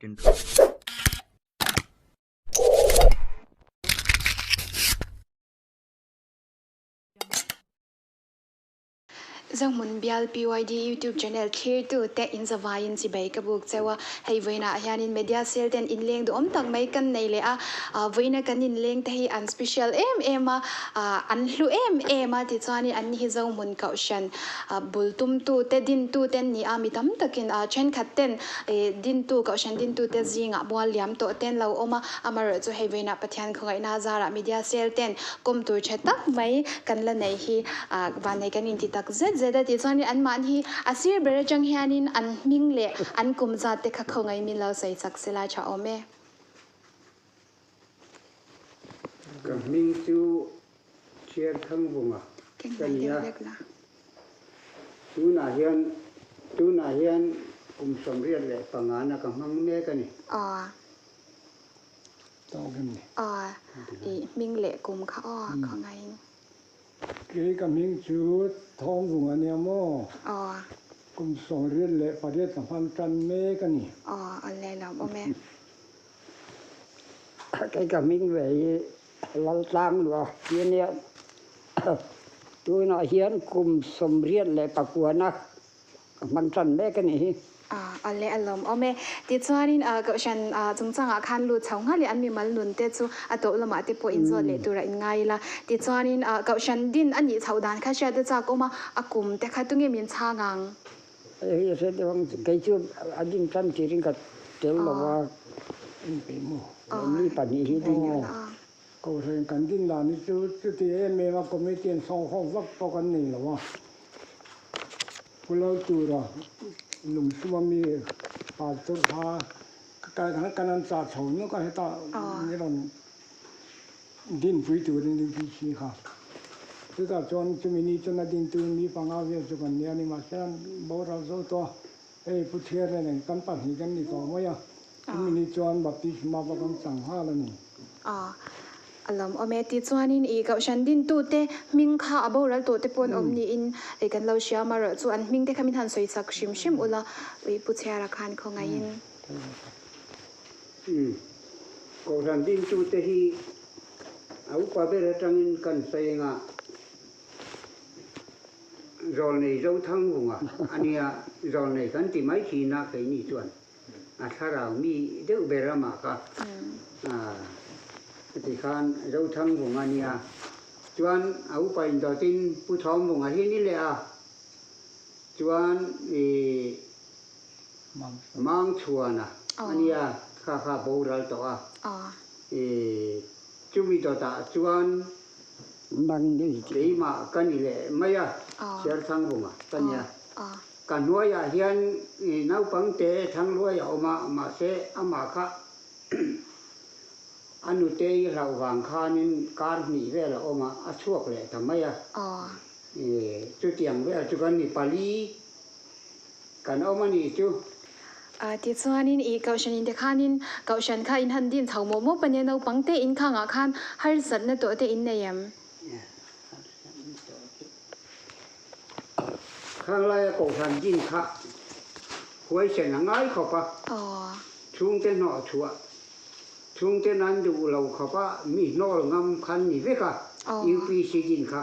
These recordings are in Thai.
intro Zang mun bial PYD YouTube channel clear to te in zavain si bai kabuk chewa hei voina hianin media sel ten in leng do om tak mai kan nei le a voina kan in leng te hi an special a an hlu a ti chani an hi zo mun ka shan bultum tu te din tu ten ni a mitam takin chen khat ten din tu ka shan din tu te zinga bwal liam to ten lo oma amar chu hei voina pathian khongai na zara media sel ten kom tur chetak mai kan la nei hi van nei kan in ti tak zeda ti chani an man hi asir ber chang hianin an ming le an kumza te kha khongai min lo sai saksela cha ome ka ming chu chiar thang bunga kania tu na hian kum som rian le pangana ka mang me ka ni tao kan ni i ming le kum kha khongai ke ka ming chu thong bunga ne mo kum som rian le pariat sam tan me ka ni alle la ome cái ka ming ve lal tang lo ne tu na hian kum som rian le pakuana man tan me ka ni alle alom ome ti chuanin ka shan chungchanga khan lu chhawnga le an mi mal nun te chu ato lama te po in zo le tura in ngai la ti chuanin ka shan din ani chhaudan kha sha te cha koma akum te kha tunge min changang ai se de wang kai chu adin tan ti ring ka tel lo wa pe mo ni pa ni hi din ko sen kan din la ni chu ti me ma committee song ho wak to kan ni lo wa pulau tu ra lung suami pa tu ha ka kanan sa chou no ka ta ni ron din fui tu din fi chi ha tu ta chon chu mi ni chon na din tu mi pa nga ve chu kan ni ma san bo ra zo to ei pu thier ne kan pa hi kan ni to mo ya mi ni chon baptisma ba kan sang ha la ni alom ome ti chuanin I ka shan din tu te ming kha aboral to te pon om ni in e kan lo shia mar chu an ming te khamin han soi sak shim shim ula ui pu chera khan khongai in ko ran din tu te hi au pa be ra tang in kan sai nga rol nei zo thang bunga ania rol nei kan ti mai chi na kai ni chuan thara mi deu be ra ma ka thì khan rau thăng vùng anh à chuan áo phải đầu tiên pu thom vùng anh đi lẽ chuan mang chuan anh à kha bầu ra to chú bị ta chuan mang đi lấy mà cái này lẽ mấy chơi thăng vùng cái nhà cái nuôi hiền nấu bằng té thăng nuôi mà sẽ mà kha anu te rau wang khanin kar ni ve la oma achuak le thamaya chu tiang ve chu kan ni pali kan oma ni chu ti chuanin I kaushanin te khanin kaushan kha in han din chhau mo pane no pangte in khanga khan har zat na to te in neyam khang lai ko than jin kha huai chen ngai kho pa chung te no chua chung te nan du lo kha pa mi no ngam khan ni ve ka UPC jin kha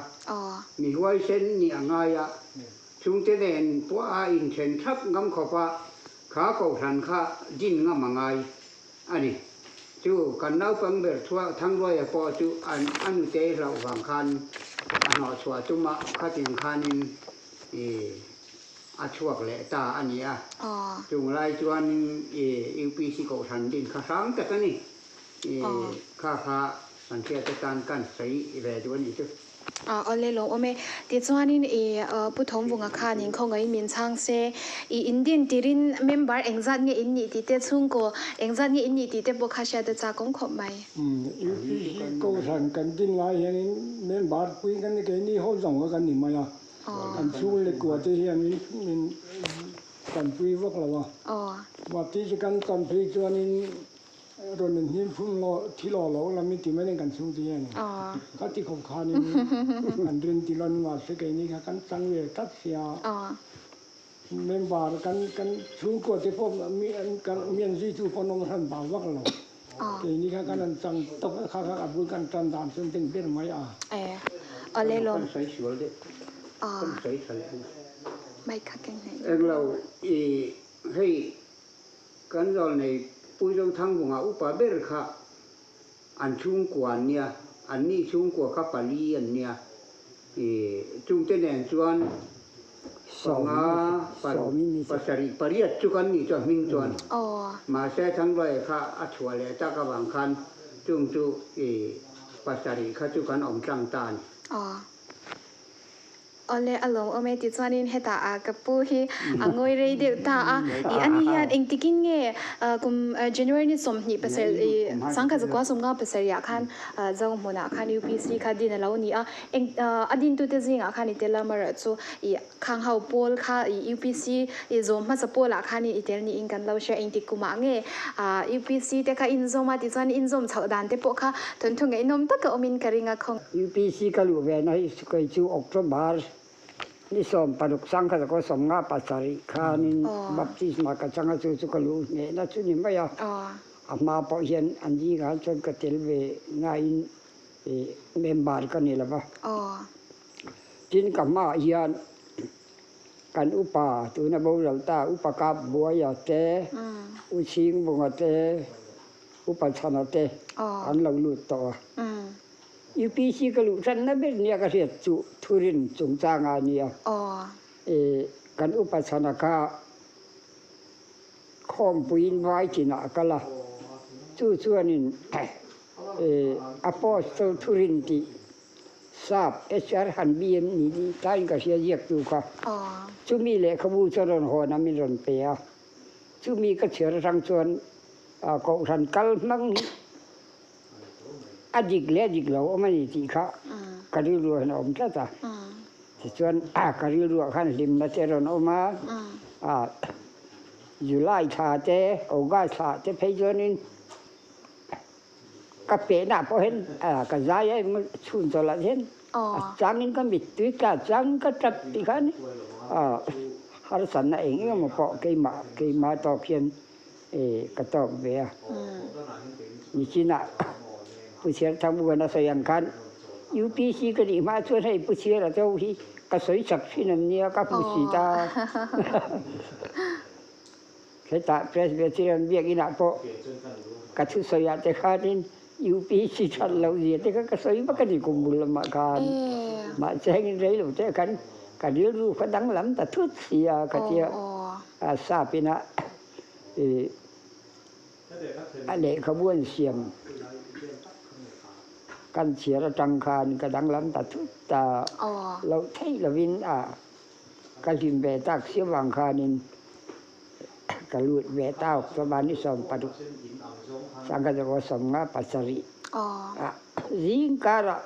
mi huai sen ni anga ya chung te den po a in chen thap ngam kha pa kha ko than kha jin ngam ngai ani chu kan nau pang ber thua thang roi po chu an te lo wang khan ano chua tu ma kha tin khanin chuak le ta ania chung lai chuan UPC ko than din kha sang ta ka ni kha an tia ta kan sai ve du ni chu ole lo ome ti chuanin pu thom wunga khanin khongai min chang se Indian tirin member engzat nge in ni ti te chung ko engzat nge in ni ti te bo kha sha ta cha kong khop mai ko san kan din lai hian men bar pui kan ni ke ni ho jong kan ni ma ya kan chu le ko te hian min kan pui wak la wa ti kan kan pui chuanin rồi mình hiến phun lo thi lo là mình tìm mấy cái sung gì này, các tí không khăn nên anh riêng tí lần mà sẽ cái này các căn sang về cắt xia, member kan suko te pom mi kan mien si tu ponong han ba wak lo ke ni ka kan chang tok kha abul kan tan dan sun ting ber mai a เลลม ใส่สวยเด้คนใส่ใส่ ไม่คักแกงไหน เราให้กันเราในปุยต้องทั้งวงอุปาเบรค่ะอันชุ่งกว่าเนี่ยอันนี้ชุ่งกว่ากับปาลีอันเนี่ยจุงเตนจวนสองปัสริปริยัตจุกันนี่จะมิงจวนมาแท้ทั้งเลยค่ะอัชวะเลตะกะบังคันจุงจุปัสริค่ะจุกันอมจังตานole alom ome ti chuanin heta a kapu hi angoi rei de ta a I ani hian engtikin nge kum January ni somni pasel sangkha zakwa somnga pasel ya khan zong mona khan UPC kha din lo ni a adin tu te zinga khan itela mar chu I khang hau pol kha UPC zom ma sapol a khan itel ni inkan lo share engtikuma nge UPC te kha inzoma ti chuan inzom chaudan te po kha thon thung ngai nom tak omin karinga khong UPC ka lu ve na hi kai chu October ni som paduk sangkha ko somnga pasari khanin baptisma ka changa chu chu ka lu ne na chu ni ma ya ama po hian anji ga chon ka telve ngai member ka ni la ba tin ka ma hian kan upa tu na bo la ta upa ka bo ya te u ching bo nga te upa chana te an lo lu to UPC ก็รู้ฉันนะเป็นเนี่ยก็เรียกจุทุรินจงจางาเนี่ยกันอุปสนกะข้อมปุยนไว้จินะกะละจู่ส่วนนี้อโปสโตลทุรินติทราบ HR หัน BM นี่ดีใต้ก็เสียเรียกอยู่ค่ะจู่มีเลขบูชรนหอนะมีรนเปียจู่มีก็เชื่อทางส่วนก็ทันกัลมังadik le adik lo omani ti kha kari ru na om ta ta chuan kari ru khan lim na te ron oma July tha te August tha te phei jonin ka pe na po hen ka zai ai chun to la hen changin ka mit tu ka chang ka tap ti khan har san na eng mo po ke ma to phian ka to ve ni chinaผู้เชี่ยวชาญบุญนักสังกัน UPC ก็ดีมาช่วยให้ผู้เชี่ยวเจ้าที่กระสวยศักดิ์ที่นั่นเนี่ยก็ผู้ศิษย์เหตุเพรสเบติเรียนเบียกินาโปกระชุสยาเตขาดิน UPC ทันเราเสียแต่ก็กระสวยมันก็ดีกุมบุลมาการมาแจ้งเรื่องเจ้ากันก็เรียนรู้ก็ดังล้ำแต่ทุกเสียก็เที่ยวทราบปีนะอันเด็กขบวนเสียมกันเสียระจังคานกระดังล้ำตัดทุตาเราใช้ละวินกระสิมเบตักเสียวังคานินกระลุดเวต้าประมาณนี้สองปัดุสังกัดว่าสมงาปัสสริริงการะ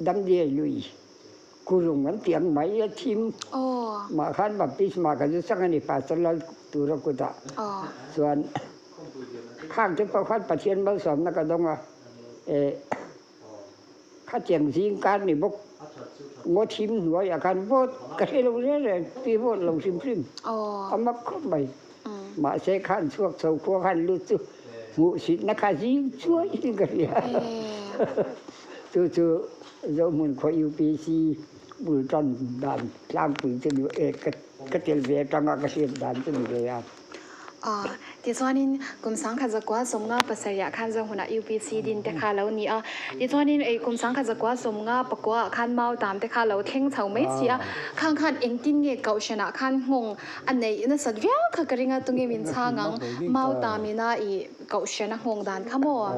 ดังเดียลุยกุรุงกันเตียงไหมทิมมาขันแบบพิสมากันจะสังกัดปัสสริตุรกุตะส่วนข้างที่ประคันปัจเจียนบางสมนักกระดงข้าเจียงสิงการนี่บกงดชิมหัวอย่างการโบดกระเทลงเลยปีโบดลงชิมพริมเอามาครบไปมาเสกขันช่วงเสาพวกขันลุตุงูสินักขาจิงช่วยนี่ก็เรียจู่ๆเราเหมือนคอยUPC บุลจันดันล่างปืนจะอยู่กระเทลเวจังกระเทียมดันจะอยู่เลยที่ส่วนนี้กลุ่มสังขารกว่าสมงาปัสริยาขันจังหัวหน้า UPC ดินแต่ข้าเหล่านี้ที่ส่วนนี้กลุ่มสังขารกว่าสมงาปกว่าขันเมาตามแต่ข้าเหล่าเท่งเฉาไม่เสียขันเองตินเงเก่าชนะขันงงอันไหนนั่นสัตว์เวียขกระดิ่งตรงเงวินชางังเมาตามีน่าเก่าชนะงงดานขโมย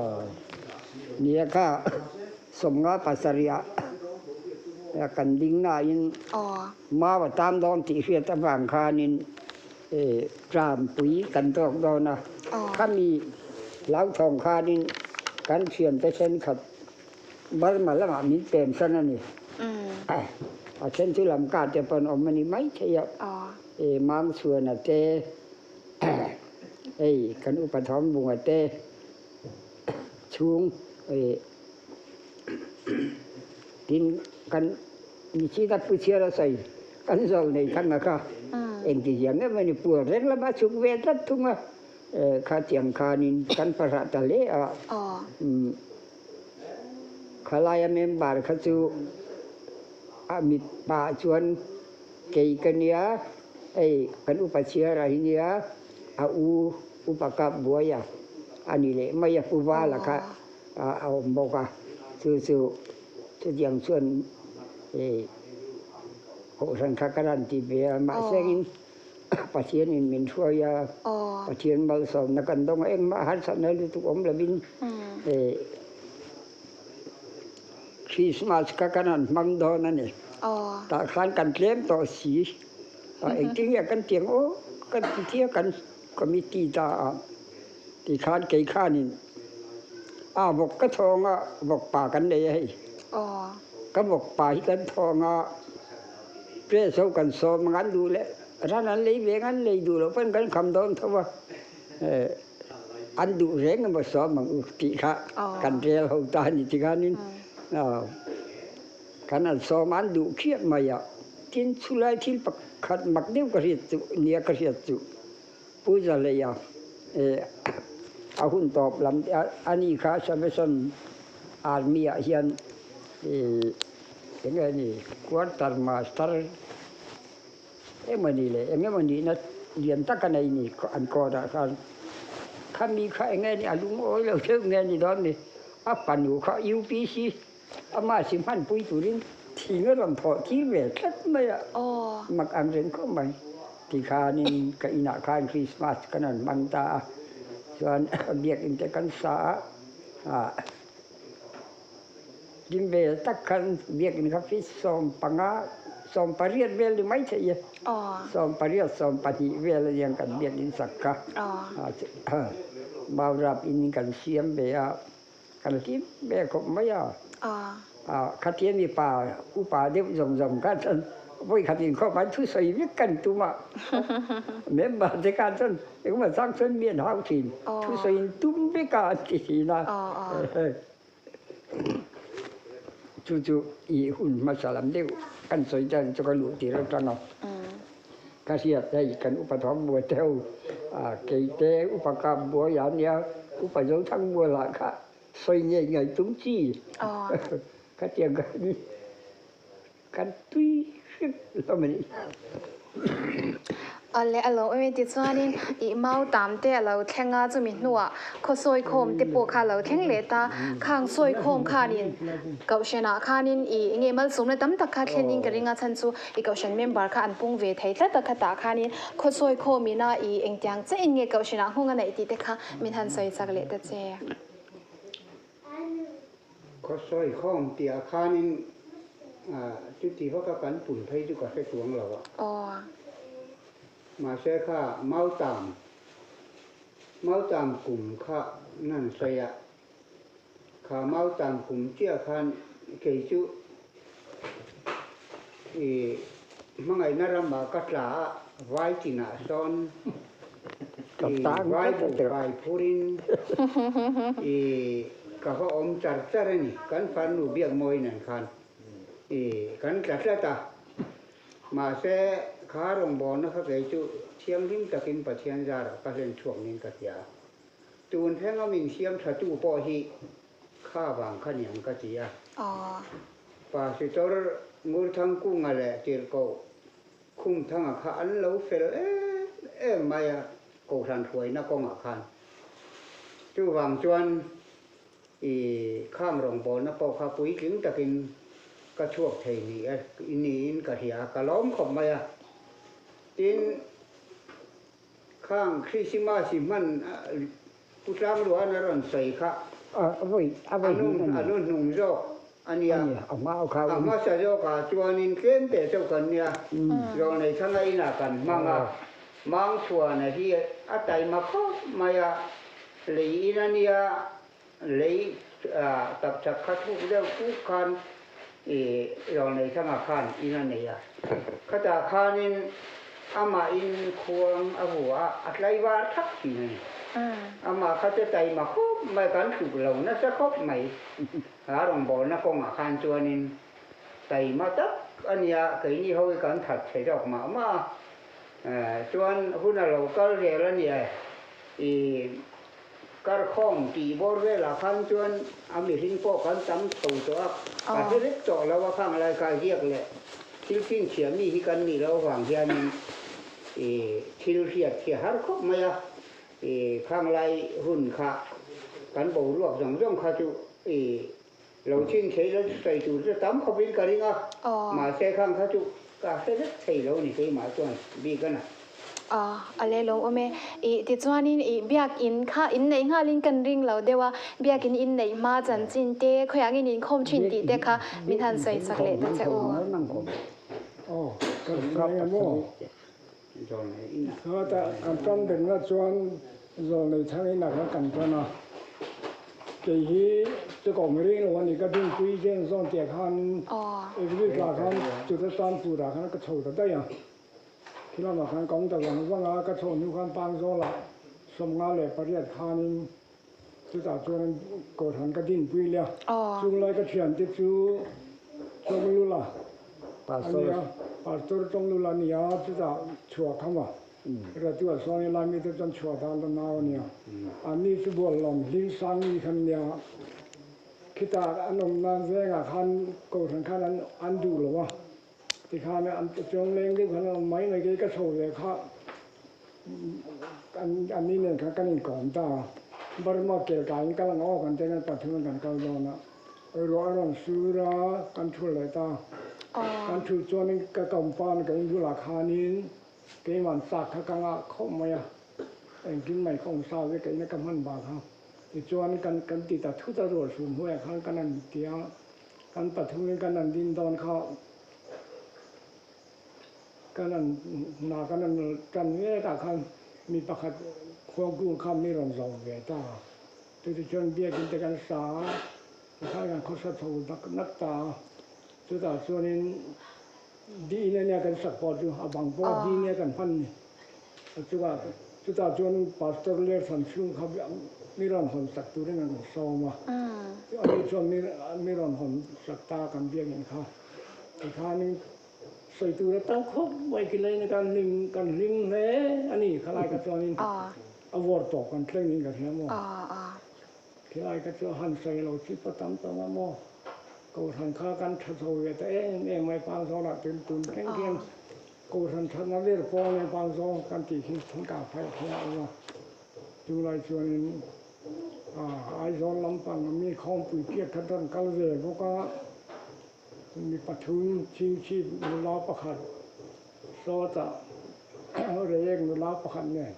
เนี่ยก็สมงาปัสริยากันดิ้งหน้าอินมาว่าตามดอนที่เสียตะบางคานินจามปุ๋ยกันตอกดอนะถ้ามีเหล้าทองคาดินกันเชียนไปเช่นขัดบ้านมาแล้วมีเต็มซะนั่นนี่เช่นที่ลำกาจะเป็นอมนี่ไม่ใช่มังส่วนเตกันอุปถัมภ์บุงเตชุงดินกันมีชีวิตผู้เชี่ยวใส่ก กันซอลในทั้งนะคะเองที่อย่างนี้มันปวดเร่งแล้วมาสุกเวทัดทุงคาเตียงคานินกันประสาทเลขลายเมมบาร์ขจูมิตรป่าชวนเกยกันเนียกันอุปเชียอะไรเนียอุปกับบัวยาอันนี้เลยไม่อยากพูดว่าล่ะค่ะเอาบอกว่าสู้ๆจะยังชวนโหสังฆการันตีเบียมาเซ็งปะเทียนมินช่วยปะเทียนบาลสอนนักันต้องเองมาหันสันเลยทุกอมละบินคริสต์มาสกะกันนั้นมังดอนั่นนี่ตาคานกันเล่มต่อสีเองที่กันเตียงโอ้กันเที่ยกันก็มีตีตาที่คานเกยข้านี่บอกกระทองบอกป่ากันได้ให้ก็บอกป่าที่กันทองเปรี้ยเซากันซอมงั้นดูแลร้านนั้นเลยเวงั้นเลยดูแล้วเพิ่นกันคำดอนเท่าว่าอันดูแรงมาซอมมังอุติค่ะกันเรียลเฮาตานี่ที่กันนี่กันอันซอมอันดูเขียดมาอย่าทินสุไลทินปักขัดมักเดียวกระเรียดจุเนี่ยกระเรียดจุปูจะเลยเอาหุ่นตอบลำอันนี้ค่ะฉันไม่สนอาร์มีเฮียนยังไงนี่ควอเตอร์มาสเตอร์มันนี่เลยมันนี่นะเรียนตักกันนี่อันก่อนกันข้ามีข้ายังไงนี่ลุงโอ้ยเราเชื่อไงนี่ตอนนี้ปันอยู่ข้า UPC มาสิพันปุยตุรินที่เงินลำพอที่เวทไม่มักอันเรนก็ไม่ที่ข้านี่ก็อินาคานคริสต์มาสกันนั่นมันตาส่วนเบียกอินเตกันสาดิมเบตักกันเบียกอินครับฟิสอมปังสอมปารียดเวลไม่ใช่สอมปารียดสอมปฏิเวลยังกันเบียกอินสักกะบาวรับอินกันเสียมเบียกันที่เบียก็ไม่ขัดเทียนมีป่าอุปาเดียวจงกันฉันพวกขัดเทียนเข้าไปทุสอยวิกันตัวมาเมื่อบาดการฉันเองมาสร้างเส้นเมียนหางถิ่นทุสอยตุ้มไปกันทีนะจู่ๆอีหุ่นมาสลัมเดียวกันสวยจังจะก็รู้ที่เราจังเอากเสียได้กันอุปถัมภ์บัวเต้าเกยเตอุปกรรมบัวยานเนี่ยอุปยงทั้งบัวหลักค่ะสวยใหญ่ๆตุ้งจี้ก็เตียงกันตุ้ยแล้วมันและเราเอติซานินอีเมาตามเตะเราแข่งจะมีหนัวเขาซอยโคมติปูค่ะเราแข่งเลตาข้างซอยโคมค่ะนินเกาชนะค่ะนินอีเงี้ยมันสมเลยตั้มตะค่ะแค่นินกระดิ่งชันซูอีเกาชันเมมเบอร์ค่ะอันปุ่งเวทให้ตะค่ะตาค่ะนินเขาซอยโคมมีน่าอีเอ็งจังจะเงี้ยเกาชนะห้องกันไหนตีเตะค่ะมีทันใส่สักเลตเจเขาซอยโคมเตียค่ะนินจุดที่เขาก็กันปุ่นไทยจุกใส่ตวงเรามาเสค่าเมาตามกลุ่มค่านั่นเสียข้าเมาตามกลุ่มเจ้าคันเกยจุมังไงนารมากัตลาไว้ที่น่ะซ้อนไว้บุกไว้พูรินก็เขาอมจัดเจริญกันฟันหนูเบียกมวยนั่นคันกันจัดตามาเสข้ารงบอลนะครับเกยจุเชียงริมตะกินปัจเจียนจาระก็เล่นช่วงนี้ก็เสียตูนแท้งก็มีเชียงถัดตู้ปอฮีข้าบางขันยังก็เสียป่าสิตรงูทั้งกุ้งอะไรเจียก็คุ้มทั้งข้าอันเราเฟลไม่กูทันถวยนักกองอาคารจู่วางจวนข้ามรงบอลนักปอข้าปุ๋ยถึงตะกินก็ช่วงเทนี่อินนี่ก็เหียก็ล้อมขบมาอินข้างคริสต์มาสมันผู้สร้างหลวงนั่นใส่ค่ะอันนู้นหนุ่มโจอันนี้เอามาใส่โจกจวนนินเกนเตะเจ้ากันเนี่ยเราในทั้งไอ้หน้ากันมังชัวในที่อาศัยมาก็มาเลยนั่นเนี่ยเลยตับจักขัดทุกเรื่องทุกการเราในทั้งอาคารอีนั่นเนี่ยข้าจะอาคารนินอามาอินควงอาหัวอะไรวาทักทีนี่อามาเขาจะใจมาครบไม่กันถูกเรานะจะครบไหมหาลองบอกนะกองอาคารตัวนินใจมาตัก อันนี้ก็นี่เขาการถัดใส่ดอกมาชวนหุ่นเราก็เรียนแล้วเนี่ยก็ข้องตีบอลเวลาขั้นชวนอเมริกพวกกันจำตัวตัวอาจจะเล็กต่อแล้วว่าข้างอะไรก็เรียกเลยทิลฟินเฉียนี่ที่กันนี่เราฝั่งเฮียนี่ทิลเทียที่หาร์คมาข้างไรหุ่นขากันบอกรวบสองขาจุเราชิงใช้แล้วใส่จุดจะตั้มเขาเป็นกันอ่ะมาใช้ข้างขาจุก็ใช้เล็กใส่เรานี่ใช้มาชวนบีกันอ่ะอะไรลงโอเมติจวนนี่เบียกอินค่ะอินในงาลิงกันริงเราเดี๋ยวว่าเบียกอินในมาจันจินเต้ขยางอินคมชินตีเต้ค่ะมีทันใส่สักเล็กแต่จะอ๋อก็ใช่กันบ่เขาแต่กันจำเป็นว่าชวนเราในทางนี้หนักกันจนนะแต่ที่จะก่อไม่ได้หรอกวันนี้ก็ดึงคุยเรื่องส่งเจ้าขันวิกลาขันจุดตามปูราขันก็โชว์ได้ยังที่เราขันกองแต่ว่างาก็โชว์อยู่ขันปังโซละสมงาเลยประเทศขันจุดจวนกดหันก็ดิ้นคุยเลยจุงเลยก็เฉียนติดชูจงรู้ละอันนี้ปัสตร์จงรู้ละนี่จุดชัวคำว่าเราตัวส่วนนี้เรามีแต่จนชัวทางตนาวเนี่ยอันนี้สุบลมลิสังอีคันเนี่ยคิดว่าอันนั้นนั่นเองขันกดหันขันอันดูหรอวะที่ขันอันจงเล้งที่ขันไม่ในกี่ก็โชว์เลยค่ะอันนี้เนี่ยขันกันอีกก่อนตาบริมาเกี่ยวกับกันลังออกกันแต่กันปัจจุบันกันกันแล้วนะรอรันสุรากันช่วยเลยตากันช่วยจวนนี้ก็กำปานกันอยู่ราคานี้เกี่ยมันสักข้างอ่ะเข้ามาเองกินไม่คงซาไว้กันนี่ก็มันบาครับที่จวนกันติดแต่ทุตรวจสูงหัวขันกันนั่นเกี่ยวกันปัจจุบันกันนั่นดินตอนเขากันนั่นนากันนั่นกันเนี่ยกับขันมีประคัดควงกู้คำนี่รอนสองเวต้าที่จวนเบี้ยกินแต่กันสาข้ากันเขาสะท้อนนักตาจุดส่วนนี้ดีเนี่ยกันสักพอดูบางพอดีเนี่ยกันพันนี่จุดส่วนปัสตอร์เล่สันชุ่มเขาไม่รอนหอนสักตัวนึงกันซ้อมว่าอันนี้ส่วนไม่รอนหอนสักตากันเบี้ยกันเขาอีกข้านี่ใส่ตัวตั้งครบไว้กินเลยในการลิงเลยอันนี้ขลายกับส่วนนี้อวอร์ดตกกันเครื่องนี้กันแล้วมั้งขลายกับส่วนหันใส่เราชิปตั้มตั้มมั้งกูทันข้ากันทัดโซ่แต่เองไม่ฟังโซ่ละตื่นแข็งกูทันทัดนั่นเรื่องฟองไม่ฟังโซ่กันตีขี้ทั้งกาไฟเที่ยวว่าจุไรชวนไอโซนลำปังมีข้อมปุ๋ยเกียรติทันกัลเวพวกก็มีปัจจุบันชีพนุลาประคัดโซ่จะเรียกนุลาประคัดเนี่ย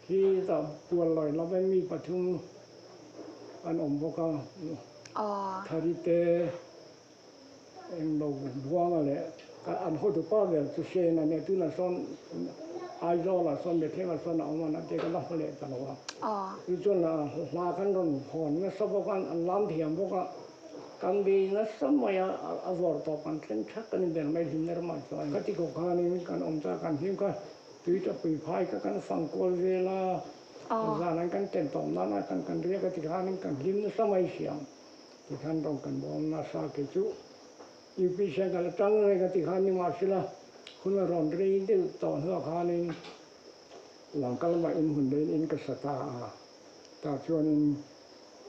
ที่จะปวดลอยเราไม่มีปัจจุบันอันพวกก็ทาริเตเองเราบัวมาเลยอันหัวตัวป้าเนี่ยจะเชนเนี่ยตัวนั้นส่วนไอโซล่ะส่วนเด็กที่มาส่วนเอามานั่นเด็กก็รับเลยตลอดคือส่วนลากันร้อนหอนเนี่ยสบกันอันล้ำเทียมพวกกันดีนะสมัยอวอร์ตกันเส้นชักกันเดินไม่ถึงเนื้อมันส่วนก็ที่กขานี่กันจากกันที่ก็ตีจะปีพายกันฟังกอลเวลานั้นกันเต็มต่อนั้นกันเรียกกันที่ขานี่กันลิ้นสมัยเสียงที่ท่านต้องกันบอกนาซาเกจุอีพิเศษกันตั้งเลยกันที่ขานี่มาสิละคุณร้อนรีดิต่อหัวขานี่หลังกันมาอินหุ่นเดินอินกษัตริย์แต่ชวน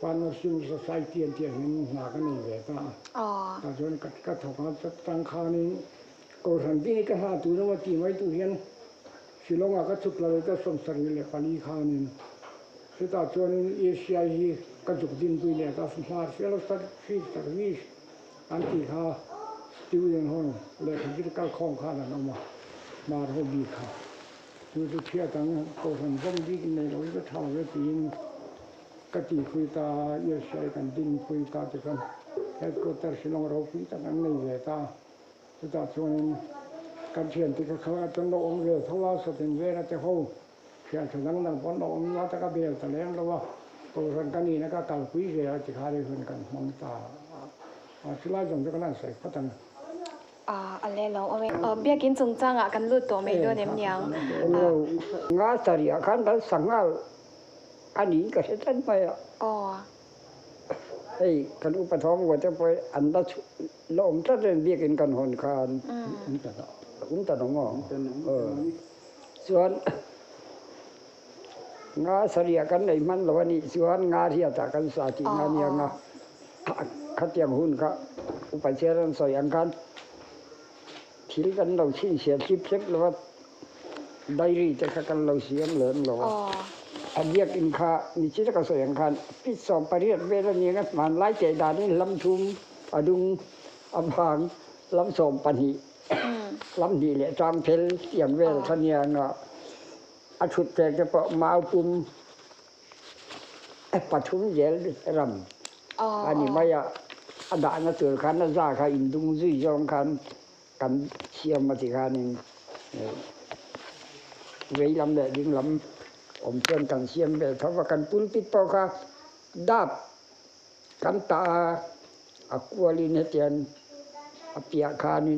วันนั้นซิวสไซเตียนเห็นหนากันนี่เวต้าแต่ชวนก็ถกมาตั้งขานี่ก็ทันที่นี่ก็หาตัวนั้นว่าตีไว้ตัวเห็นสิลงก็ชุกเลยก็สมสริเลยปาลีขานี่สุดท้ายชวนเอเชียฮีก็จุกดินไปเลยก็มาเสียแล้วสักฟีสร์วิสอันที่เขาสติวยังห้องเลยเขาจะก้าวข้องข้านั่นออกมาโรบีเขาดูเทียบตั้งก็ทันก็ดีกินในเราก็เท่าเลยปีนก็ตีคุยตาเยอะใช้กันดินคุยตาจะกันแค่ก็แต่สิลงเราคุยตั้งนั้นในเวตาสุดท้ายชวนการเชียนที่เขาจนเราองเรือทว่าสติเวนะจะเขาเชียนฉะนั้นเราพอเราองเราจะก็เบียดแต่แล้วเราว่าตัวรันกันนี่นะก็การคุยเสียจะขาได้คนกันมองตาสิลาจงจะก็น่าใส่พัฒนาอะไรเราเบี้ยกินจงจังกันลุดตัวไม่ด้วยเนียมยังงาสริขันกันสังอาอันนี้ก็เช่นไป ให้กันอุปถัมภ์ว่าจะไปอันดัชลมถ้าเรื่องเรียกกันหอนคานตะนองส่วนงาเสรียกันในมันละวันนี้ส่วนงาที่จากกันสาธิงานยังงาขัดยังหุ่นก็อุปเชรันสอยอังกันทีกันเราชิ้นเสียชิบเช็คแล้วว่าได้รีจะกันเราเสียมเหลืองเราอันเรียกอินคามีชิ้นก็สอยอังกันพิษสองปริยัติเวลานี้กันมันไล่เจดานี่ลำทุมอดุงอำพางลำสมปันหิลำดีเลยจามเพลอย่างเวลทันยังอ่ะอาชุดแต่จะปะมาเอาปุ่มปัดชุมเยลรำอันนี้ไม่อะอันดานะตัวขันนะจ้าค่ะอินดุงซุยยองขันกันเชียมมาติขานี่เวลลำเด็ดยิงลำอมเพื่อนกันเชียมเด็ดเพราะว่ากันปุ่นติดปอค่ะดาบกันตาอักวลินเตียนอภิยาคานิ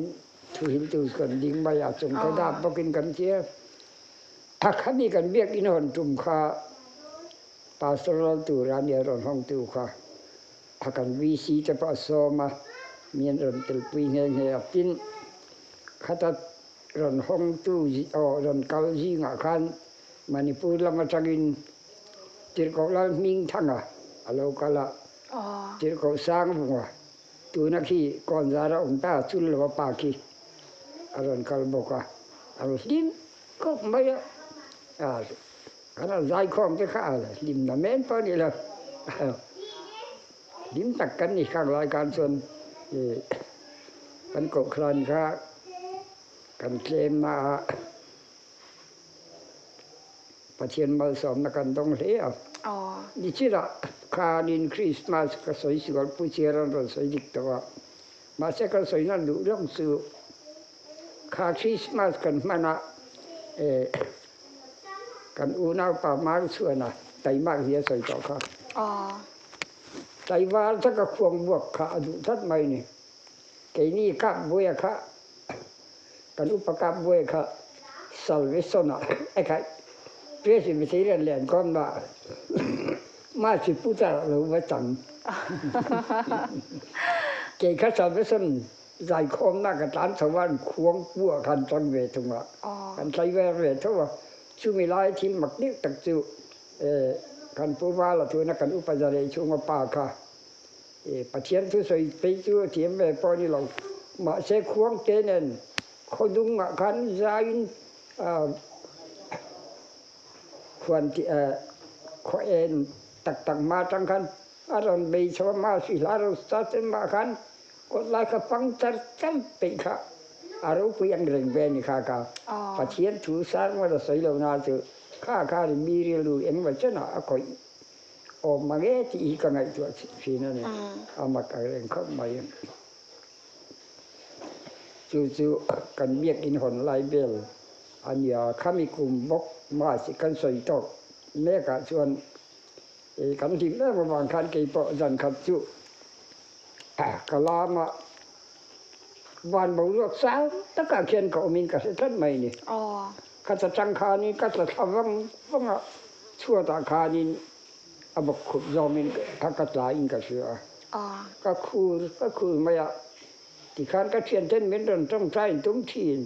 ทุหิลตุสกันดิงไม่อะจงเขาดาบมากินกันเชียถ้าขันนี้กันเบียกอินหอนจุ่มค่ะปาสโรตูรานเยรอนห้องตูค่ะถ้ากันวีซีจะปาสมาเมียนรอนติลปีเงยตินขัดรอนห้องตูรอนเกาจีงะขันมันนี่พูดละมาจักินจิรกอกละมิงทั้งอ่ะเราก็ละจิรกอกสร้างหัวตัวนักขี่ก่อนจะเราองตาชุนหรือว่าปากีรอนกัลบอกว่าดินก็ไม่karena zai kong ke khala lim na men pa ni la lim tak kan ni khang lai kan son kan ko khran kha kan klem ma pa thien mal som na kan dong le ni chi la kha din christmas ka soi sigol pu cheran ro soi dik to ma se ka soi na lu long su kha christmas kan manaกันอูน่าป่ามากส่วนน่ะไตมากเสียใส่ต่อค่ะไตว่าถ้าก็ควงบวกขาดูทัดไม่นี่ไก่นี่ข้าบุยค่ะกันอุปการบุยค่ะสลวิสนะไอ้ค่ะเพื่อสิวิธีเรียนเรียนก่อนว่ามาสิพุทธะหรือว่าจังไก่ข้าสลวิสนใจคมนักการสวรรค์ควงบัวกันจังเวทุงละกันใจเวทว่าช่วงเวลาที่มักนิตักจูกันพูดว่าเราถือนักการอุปจาระช่วงมาป่าค่ะปัจเจียนทุสอยไปจูเทียมแบบพอนี่เรามาเสกควงเจนนคนดุงมาขันใจควรที่ขอเอ็นตักมาจังคันอารมณ์ไปชอบมาสิลารุสตัดมาขันก็ไล่กับฟังจัดจังไปค่ะอารมณ์ยังเร่งเบนี่ค่ะค่ะปัจเจียนถูสารมาใส่เราหน้าจูข้ามีเรื่องเอ็งว่าจะน่าคอยออกมาเงี้ยที่อีกไงตัวสินั่นเนี่ยเอามาการเร่งเข้ามาอย่างจู่ๆกันเบียกอินหอนไลเบลอันนี้ข้ามีกลุ่มบกมาสิกันใส่ตกแม่กันชวนกันที่แม่มาบางคันกี่ปอจันขัดจู่กะลามาวันบ่รู้สาวตะกะเขียนก็มีกษัตริย์ใหม่นี่กษัตริย์จังคานี่กษัตริย์ทำวังชั่วตาคานี่อบกขุดยอมินทักกะลาอินกะเสือก็คือไม่อะที่คันก็เขียนเช่นเหมือนต้องใช้ตุ้มทีน